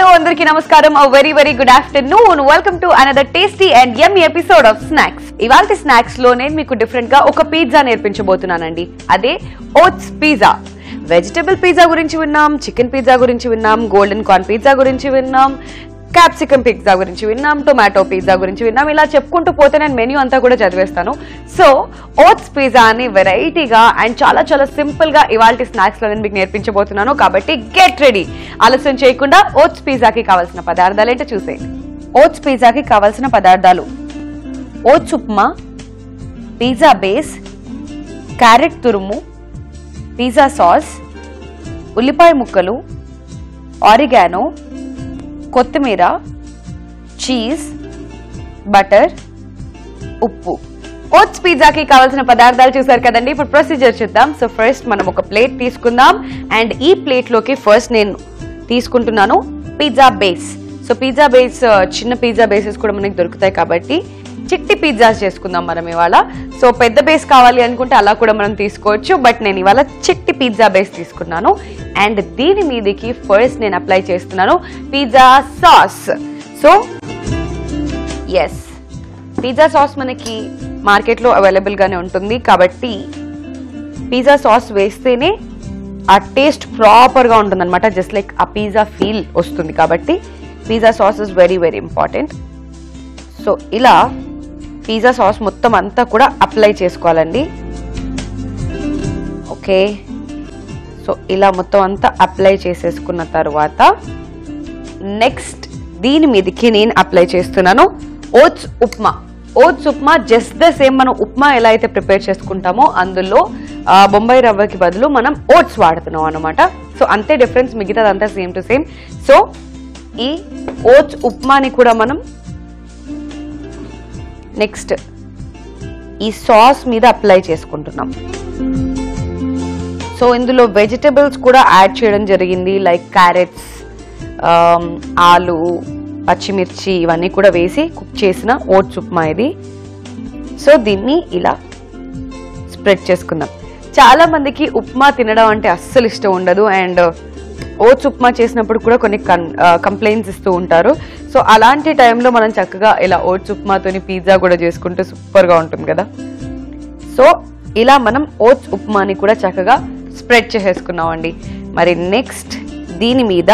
hello andariki namaskaram, a very good afternoon. Welcome to another tasty and yummy episode of Snacks. ఇవాల్టి snacks లో నేను మీకు different గా ఒక పిజ్జా నేర్పించబోతున్నానండి. అదే ఓట్స్ పిజ్జా. వెజిటబుల్ పిజ్జా గురించి విన్నాం, చికెన్ పిజ్జా గురించి విన్నాం, గోల్డెన్ కార్న్ పిజ్జా గురించి విన్నాం, క్యాప్సికమ్ పిజ్జా గురించి విన్నాం, టొమాటో పిజ్జా గురించి విన్నాం. ఇలా చెప్పుకుంటూ పోతే నేను మెన్యూ అంతా కూడా చదివేస్తాను. సో ఓట్స్ పిజ్జా అని వెరైటీగా అండ్ చాలా సింపుల్ గా ఇవాల్టి స్నాక్స్ లో నేను మీకు నేర్పించబోతున్నాను. కాబట్టి గెట్ రెడీ. ఆలస్యం చేయకుండా ఓట్స్ పిజ్జాకి కావాల్సిన పదార్థాలు ఏంటో చూసేయండి. ఓట్స్ పిజ్జాకి కావాల్సిన పదార్థాలు: oats upma, pizza base, carrot తురుము, పిజ్జా సాస్, ఉల్లిపాయ ముక్కలు, ఆరిగానో, కొత్తిమీర, చీజ్, బటర్, ఉప్పు. ఓట్స్ పిజ్జాకి కావాల్సిన పదార్థాలు చూసారు కదండి. ఇప్పుడు ప్రొసీజర్ చూద్దాం. సో ఫస్ట్ మనం ఒక ప్లేట్ తీసుకుందాం అండ్ ఈ ప్లేట్ లోకి ఫస్ట్ నేను తీసుకుంటున్నాను pizza base. So pizza base చిన్న పిజ్జా బేసెస్ కూడా మనకి దొరుకుతాయి కాబట్టి చిట్టి పిజ్జాస్ చేసుకుందాం మనం ఇవాళ. సో పెద్ద బేస్ కావాలి అనుకుంటే అలా కూడా మనం తీసుకోవచ్చు, బట్ నేను ఇవాళ చిట్టి పిజ్జా బేస్ తీసుకున్నాను. అండ్ దీని మీదకి ఫస్ట్ నేను అప్లై చేస్తున్నాను pizza sauce. So yes, pizza sauce మనకి మార్కెట్లో అవైలబుల్ గానే ఉంటుంది కాబట్టి పిజ్జా సాస్ వేస్తేనే ఆ టేస్ట్ ప్రాపర్ గా ఉంటుంది అనమాట. జస్ట్ లైక్ ఆ పిజ్జా ఫీల్ వస్తుంది కాబట్టి pizza sauce is very important. So ఇలా పిజ్జా సాస్ మొత్తం అంతా కూడా అప్లై చేసుకోవాలండి. ఓకే, సో ఇలా మొత్తం అంతా అప్లై చేసేసుకున్న తర్వాత నెక్స్ట్ దీని మీదకి నేను అప్లై చేస్తున్నాను oats upma. Oats upma just the same మనం ఉప్మా ఎలా అయితే ప్రిపేర్ చేసుకుంటామో అందులో బొంబాయి రవ్వకి బదులు మనం ఓట్స్ వాడుతున్నాం అనమాట. సో అంతే డిఫరెన్స్, మిగతాదంతా సేమ్ టు సేమ్. సో ఈ ఓట్స్ ఉప్మాని కూడా మనం నెక్స్ట్ ఈ సాస్ మీద అప్లై చేసుకుంటున్నాం. సో ఇందులో వెజిటబుల్స్ కూడా యాడ్ చేయడం జరిగింది, లైక్ క్యారెట్స్, ఆలు, పచ్చిమిర్చి ఇవన్నీ కూడా వేసి కుక్ చేసిన ఓట్స్ ఉప్మా ఇది. సో దీన్ని ఇలా స్ప్రెడ్ చేసుకుందాం. చాలా మందికి ఉప్మా తినడం అంటే అస్సలు ఇష్టం ఉండదు అండ్ ఓట్స్ ఉప్మా చేసినప్పుడు కూడా కొన్ని కంప్లైంట్స్ ఇస్తూ ఉంటారు. సో అలాంటి టైంలో మనం చక్కగా ఇలా ఓట్స్ ఉప్మాతోని పిజ్జా కూడా చేసుకుంటే సూపర్గా ఉంటుంది కదా. సో ఇలా మనం ఓట్స్ ఉప్మాని కూడా చక్కగా స్ప్రెడ్ చేసేసుకున్నామండి. మరి నెక్స్ట్ దీని మీద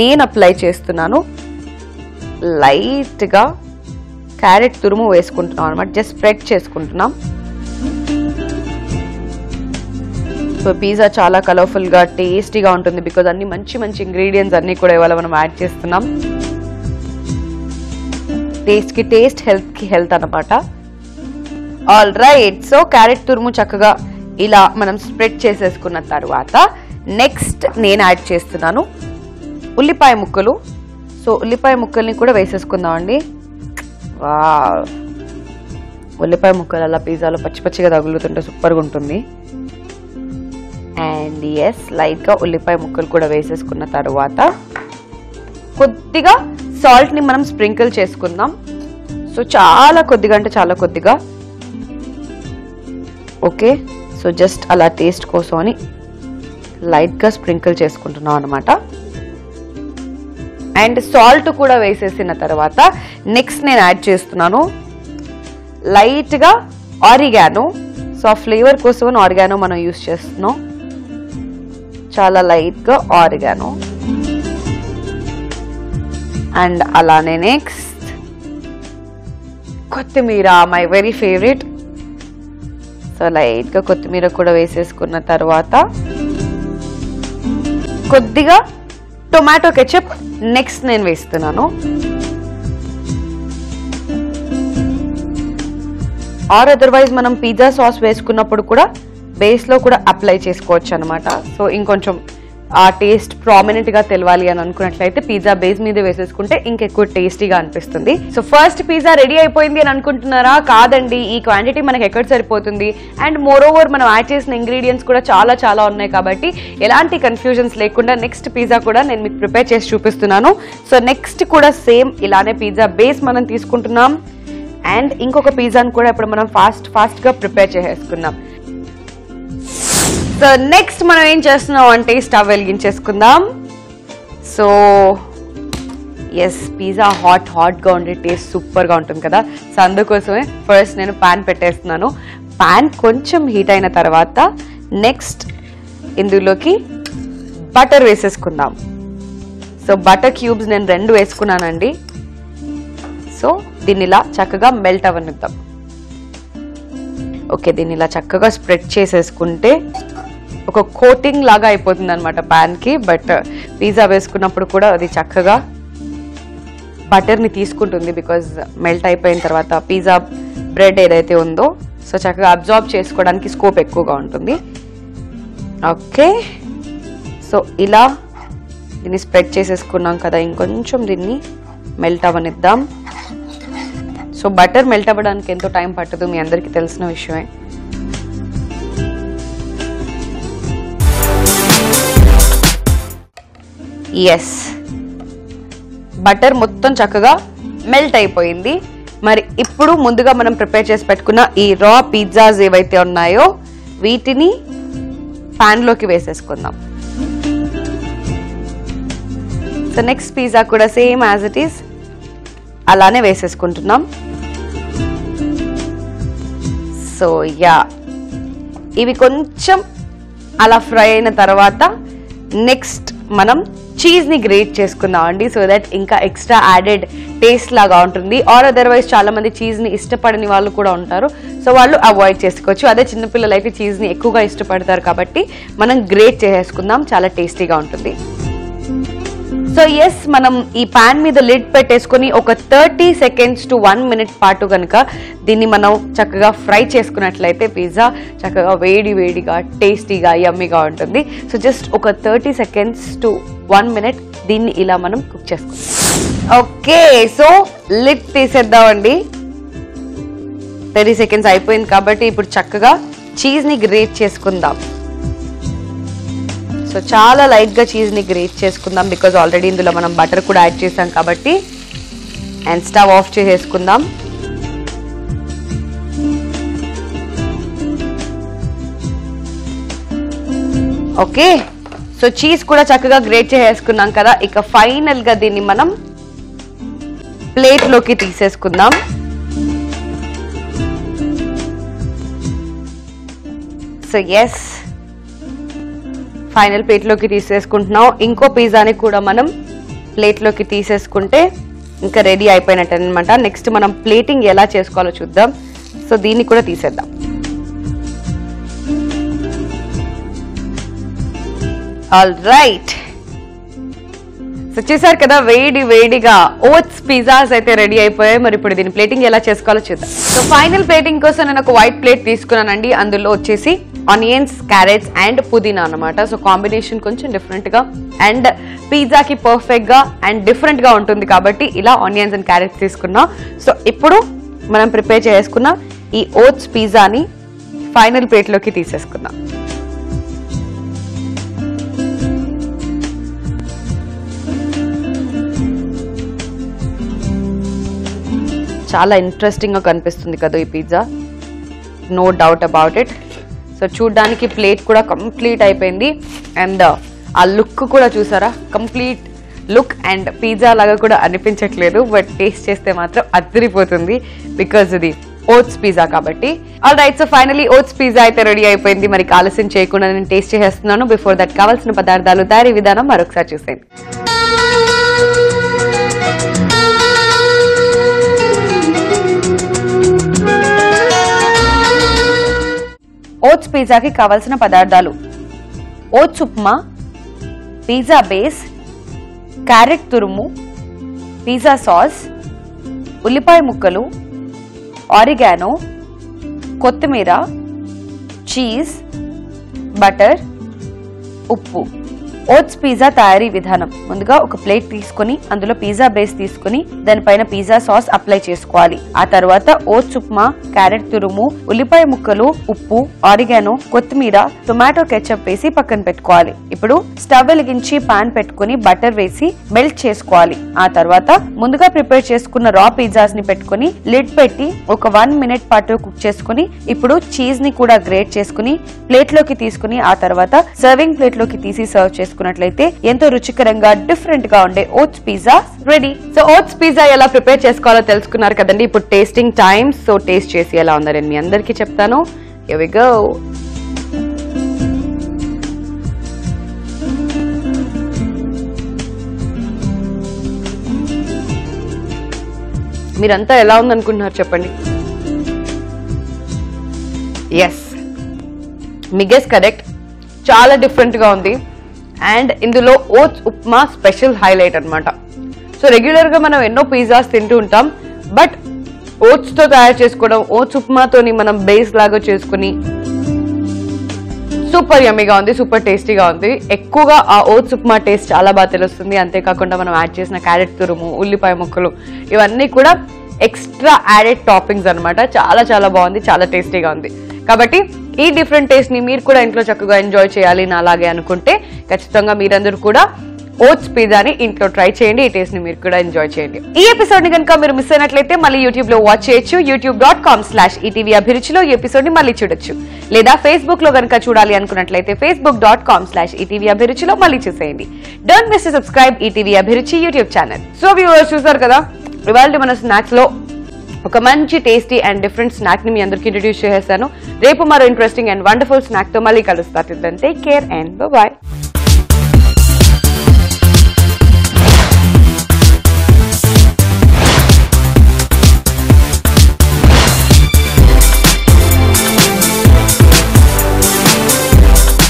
నేను అప్లై చేస్తున్నాను లైట్గా క్యారెట్ తురుము వేసుకుంటున్నాం అనమాట. జస్ట్ స్ప్రెడ్ చేసుకుంటున్నాం. సో పిజ్జా చాలా కలర్ఫుల్ గా టేస్టీగా ఉంటుంది బికాజ్ అన్ని మంచి ఇంగ్రీడియంట్స్ అన్ని కూడా ఇవాళ మనం యాడ్ చేస్తున్నాం. టేస్ట్ కి టేస్ట్, హెల్త్ కి హెల్త్ అనమాట. ఆల్ రైట్, సో క్యారెట్ తురుము చక్కగా ఇలా మనం స్ప్రెడ్ చేసేసుకున్న తర్వాత నెక్స్ట్ నేను యాడ్ చేస్తున్నాను ఉల్లిపాయ ముక్కలు. సో ఉల్లిపాయ ముక్కల్ని కూడా వేసేసుకుందాం అండి. వావ్, ఉల్లిపాయ ముక్కలు అలా పిజ్జాలో పచ్చిగా తగులుతుంటే సూపర్గా ఉంటుంది. అండ్ ఎస్, లైట్గా ఉల్లిపాయ ముక్కలు కూడా వేసేసుకున్న తర్వాత కొద్దిగా సాల్ట్ని మనం స్ప్రింకిల్ చేసుకుందాం. సో చాలా కొద్దిగా అంటే చాలా కొద్దిగా. ఓకే, సో జస్ట్ అలా టేస్ట్ కోసం అని లైట్గా స్ప్రింకిల్ చేసుకుంటున్నాం అనమాట. అండ్ సాల్ట్ కూడా వేసేసిన తర్వాత నెక్స్ట్ నేను యాడ్ చేస్తున్నాను లైట్గా ఆరిగానో. సో ఆ ఫ్లేవర్ కోసం ఆరిగానో మనం యూస్ చేస్తున్నాం. చాలా లైట్గా ఆరిగానో. అండ్ అలానే నెక్స్ట్ కొత్తిమీర, మై వెరీ ఫేవరెట్. సో లైట్గా కొత్తిమీర కూడా వేసేసుకున్న తర్వాత కొద్దిగా టొమాటో కెచప్ నెక్స్ట్ నేను వేస్తున్నాను. ఆర్ అదర్వైజ్ మనం పిజ్జా సాస్ వేసుకున్నప్పుడు కూడా బేస్ లో కూడా అప్లై చేసుకోవచ్చు అనమాట. సో ఇంకొంచెం ఆ టేస్ట్ ప్రామినెంట్ గా తెలవాలి అని అనుకున్నట్లయితే పిజ్జా బేస్ మీద వేసేసుకుంటే ఇంకెక్కువ టేస్టీగా అనిపిస్తుంది. సో ఫస్ట్ పిజ్జా రెడీ అయిపోయింది అని అనుకుంటున్నారా? కాదండి, ఈ క్వాంటిటీ మనకి ఎక్కడ సరిపోతుంది. అండ్ మోర్ ఓవర్ మనం యాడ్ చేసిన ఇంగ్రీడియంట్స్ కూడా చాలా ఉన్నాయి కాబట్టి ఎలాంటి కన్ఫ్యూజన్స్ లేకుండా నెక్స్ట్ పిజ్జా కూడా నేను మీకు ప్రిపేర్ చేసి చూపిస్తున్నాను. సో నెక్స్ట్ కూడా సేమ్ ఇలానే పిజ్జా బేస్ మనం తీసుకుంటున్నాం అండ్ ఇంకొక పిజ్జాని కూడా ఇప్పుడు మనం ఫాస్ట్ గా ప్రిపేర్ చేసేసుకున్నాం. సో నెక్స్ట్ మనం ఏం చేస్తున్నాం అంటే స్టవ్ వెలిగించేసుకుందాం. సో ఎస్, పిజ్జా హాట్గా ఉండే టేస్ట్ సూపర్గా ఉంటుంది కదా. సో అందుకోసమే ఫస్ట్ నేను పాన్ పెట్టేస్తున్నాను. పాన్ కొంచెం హీట్ అయిన తర్వాత నెక్స్ట్ ఇందులోకి బటర్ వేసేసుకుందాం. సో బటర్ క్యూబ్స్ నేను 2 వేసుకున్నానండి. సో దీన్ని ఇలా చక్కగా మెల్ట్ అవ్వనిద్దాం. ఓకే, దీన్ని ఇలా చక్కగా స్ప్రెడ్ చేసేసుకుంటే ఒక కోటింగ్ లాగా అయిపోతుంది అనమాట ప్యాన్కి. బట్ పిజ్జా వేసుకున్నప్పుడు కూడా అది చక్కగా బటర్ని తీసుకుంటుంది, బికాజ్ మెల్ట్ అయిపోయిన తర్వాత పిజ్జా బ్రెడ్ ఏదైతే ఉందో సో చక్కగా అబ్జార్బ్ చేసుకోవడానికి స్కోప్ ఎక్కువగా ఉంటుంది. ఓకే, సో ఇలా దీన్ని స్ప్రెడ్ చేసేసుకున్నాం కదా, ఇంకొంచెం దీన్ని మెల్ట్ అవ్వనిద్దాం. సో బటర్ మెల్ట్ అవ్వడానికి ఎంతో టైం పట్టదు, మీ అందరికీ తెలిసిన విషయమే. ఎస్, బటర్ మొత్తం చక్కగా మెల్ట్ అయిపోయింది. మరి ఇప్పుడు ముందుగా మనం ప్రిపేర్ చేసి పెట్టుకున్న ఈ రా పిజ్జాస్ ఏవైతే ఉన్నాయో వీటిని ప్యాన్లోకి వేసేసుకుందాం. సో నెక్స్ట్ పిజ్జా కూడా సేమ్ యాజ్ ఇట్ ఈస్ అలానే వేసేసుకుంటున్నాం. సో యా, ఇవి కొంచెం అలా ఫ్రై అయిన తర్వాత నెక్స్ట్ మనం చీజ్ని గ్రేట్ చేసుకుందాం అండి. సో దట్ ఇంకా ఎక్స్ట్రా యాడెడ్ టేస్ట్ లాగా ఉంటుంది. ఆర్ అదర్వైజ్ చాలా మంది చీజ్ని ఇష్టపడని వాళ్ళు కూడా ఉంటారు, సో వాళ్ళు అవాయిడ్ చేసుకోవచ్చు. అదే చిన్నపిల్లలు అయితే చీజ్ని ఎక్కువగా ఇష్టపడతారు కాబట్టి మనం గ్రేట్ చేసేసుకుందాం, చాలా టేస్టీగా ఉంటుంది. సో ఎస్, మనం ఈ పాన్ మీద లిడ్ పెట్టేసుకుని ఒక 30 seconds to 1 minute పాటు కనుక దీన్ని మనం చక్కగా ఫ్రై చేసుకున్నట్లయితే పిజ్జా చక్కగా వేడిగా టేస్టీగా యమ్మీగా ఉంటుంది. సో జస్ట్ ఒక 30 seconds to 1 minute దీన్ని ఇలా మనం కుక్ చేసుకుందాం. ఓకే, సో లిడ్ తీసేద్దామండి. 30 seconds అయిపోయింది కాబట్టి ఇప్పుడు చక్కగా చీజ్ని గ్రేట్ చేసుకుందాం. సో చాలా లైట్గా చీజ్ని గ్రేట్ చేసుకుందాం, బికాజ్ ఆల్రెడీ ఇందులో మనం బటర్ కూడా యాడ్ చేసాం కాబట్టి. అండ్ స్టవ్ ఆఫ్ చేసేసుకుందాం. ఓకే, సో చీజ్ కూడా చక్కగా గ్రేట్ చేసేసుకున్నాం కదా. ఇక ఫైనల్గా దీన్ని మనం ప్లేట్లోకి తీసేసుకుందాం. సో ఎస్, ఫైనల్ ప్లేట్లోకి తీసేసుకుంటున్నాం. ఇంకో పిజ్జాని కూడా మనం ప్లేట్లోకి తీసేసుకుంటే ఇంకా రెడీ అయిపోయినట్టు అనమాట. నెక్స్ట్ మనం ప్లేటింగ్ ఎలా చేసుకోవాలో చూద్దాం. సో దీన్ని కూడా తీసేద్దాం. ఆల్ రైట్, సో చూసారు కదా వేడిగా ఓట్స్ పిజ్జాస్ అయితే రెడీ అయిపోయాయి. మరి ఇప్పుడు దీని ప్లేటింగ్ ఎలా చేసుకోవాలో చూద్దాం. సో ఫైనల్ ప్లేటింగ్ కోసం నేను ఒక వైట్ ప్లేట్ తీసుకున్నానండి. అందులో వచ్చేసి ఆనియన్స్, క్యారెట్స్ అండ్ పుదీనా అనమాట. సో కాంబినేషన్ కొంచెం డిఫరెంట్ గా అండ్ పిజ్జాకి పర్ఫెక్ట్ గా అండ్ డిఫరెంట్ గా ఉంటుంది కాబట్టి ఇలా ఆనియన్స్ అండ్ క్యారెట్స్ తీసుకున్నాం. సో ఇప్పుడు మనం ప్రిపేర్ చేసుకున్న ఈ ఓట్స్ పిజ్జాని ఫైనల్ ప్లేట్లోకి తీసేసుకుందాం. చాలా ఇంట్రెస్టింగ్గా కనిపిస్తుంది కదా ఈ pizza, no doubt about it. So చూడ్డానికి ప్లేట్ కూడా కంప్లీట్ అయిపోయింది అండ్ ఆ లుక్ కూడా చూసారా, కంప్లీట్ లుక్ అండ్ పిజ్జా లాగా కూడా అనిపించట్లేదు. బట్ టేస్ట్ చేస్తే మాత్రం అదిరిపోతుంది బికాజ్ ఇది ఓట్స్ పిజ్జా కాబట్టి. All right, so finally oats pizza అయితే రెడీ అయిపోయింది. మరి ఆలస్యం చేయకుండా నేను టేస్ట్ చేసేస్తున్నాను. బిఫోర్ దట్ కావాల్సిన పదార్థాలు, తయారీ విధానం మరొకసారి చూసేయండి. ఓట్స్ పిజ్జాకి కావాల్సిన పదార్థాలు: oats upma, pizza base, carrot తురుము, పిజ్జా సాస్, ఉల్లిపాయ ముక్కలు, ఆరిగానో, కొత్తిమీర, చీజ్, బటర్, ఉప్పు. ఓట్స్ పిజ్జా తయారీ విధానం: ముందుగా ఒక ప్లేట్ తీసుకుని అందులో పిజ్జా బేస్ తీసుకుని దానిపైన పిజ్జా సాస్ అప్లై చేసుకోవాలి. ఆ తర్వాత ఓట్స్ ఉప్మా, క్యారెట్ తురుము, ఉల్లిపాయ ముక్కలు, ఉప్పు, ఆరిగానో, కొత్తిమీర, టొమాటో కెచప్ వేసి పక్కన పెట్టుకోవాలి. ఇప్పుడు స్టవ్ వెలిగించి పాన్ పెట్టుకుని బటర్ వేసి మెల్ట్ చేసుకోవాలి. ఆ తర్వాత ముందుగా ప్రిపేర్ చేసుకున్న రా పిజ్జాస్ ని పెట్టుకుని లిడ్ పెట్టి ఒక 1 minute పాటు కుక్ చేసుకుని ఇప్పుడు చీజ్ ని కూడా గ్రేట్ చేసుకుని ప్లేట్ లోకి తీసుకుని ఆ తర్వాత సర్వింగ్ ప్లేట్ లోకి తీసి సర్వ్ చేసుకుని చేసుకున్నట్లయితే ఎంతో రుచికరంగా డిఫరెంట్ గా ఉండే oats pizza ready. So oats pizza ఎలా ప్రిపేర్ చేసుకోవాలో తెలుసుకున్నారు కదండి. ఇప్పుడు టేస్టింగ్ టైమ్. సో టేస్ట్ చేసి ఎలా ఉందో నేను మీ అందరికీ చెప్తాను. Here we go. మీరంతా ఎలా ఉందనుకుంటున్నారు చెప్పండి. ఎస్, మీ గెస్ కరెక్ట్. చాలా డిఫరెంట్ గా ఉంది. అండ్ ఇందులో ఓట్స్ ఉప్మా స్పెషల్ హైలైట్ అన్నమాట. సో రెగ్యులర్ గా మనం ఎన్నో పిజ్జాస్ తింటూ ఉంటాం, బట్ ఓట్స్ తో తయారు చేసుకోవడం, ఓట్స్ ఉప్మాతోని మనం బేస్ లాగా చేసుకుని సూపర్ యమ్మీగా ఉంది, సూపర్ టేస్టీగా ఉంది. ఎక్కువగా ఆ ఓట్స్ ఉప్మా టేస్ట్ చాలా బాగా తెలుస్తుంది. అంతేకాకుండా మనం యాడ్ చేసిన క్యారెట్ తురుము, ఉల్లిపాయ ముక్కలు ఇవన్నీ కూడా ఎక్స్ట్రా యాడెడ్ టాపింగ్స్ అన్నమాట. చాలా చాలా బాగుంది, చాలా టేస్టీగా ఉంది. కాబట్టి ఈ డిఫరెంట్ టేస్ట్ ని మీరు కూడా ఇంట్లో చక్కగా ఎంజాయ్ చేయాలి నా అలాగే అనుకుంటే ఖచ్చితంగా మీరందరూ కూడా ఓట్స్ పిజ్జాని ఇంట్లో ట్రై చేయండి. ఈ టేస్ట్ ని మీరు కూడా ఎంజాయ్ చేయండి. ఈ ఎపిసోడ్ ని కనుక మీరు మిస్ అయినట్లయితే మళ్ళీ యూట్యూబ్ లో వాచ్ చేయొచ్చు. youtube.com/ETV అభిరుచిలో ఈ ఎపిసోడ్ ని మళ్ళీ చూడొచ్చు. లేదా ఫేస్బుక్ లో కనుక చూడాలి అనుకున్నట్లయితే facebook.com/ETV అభిరుచిలో మళ్ళీ చూసేయండి. Don't miss to subscribe ETV అభిరుచి యూట్యూబ్ ఛానల్. సో వ్యూవర్స్ చూసారు కదా, ఇవాళ మన స్నాక్స్ లో ఒక మంచి టేస్టీ అండ్ డిఫరెంట్ స్నాక్ ని మీ అందరికీ ఇంట్రడ్యూస్ చేసేసాను. రేపు మరో ఇంట్రెస్టింగ్ అండ్ వండర్ఫుల్ స్నాక్ తో మళ్ళీ కలుస్తా. Take care and by.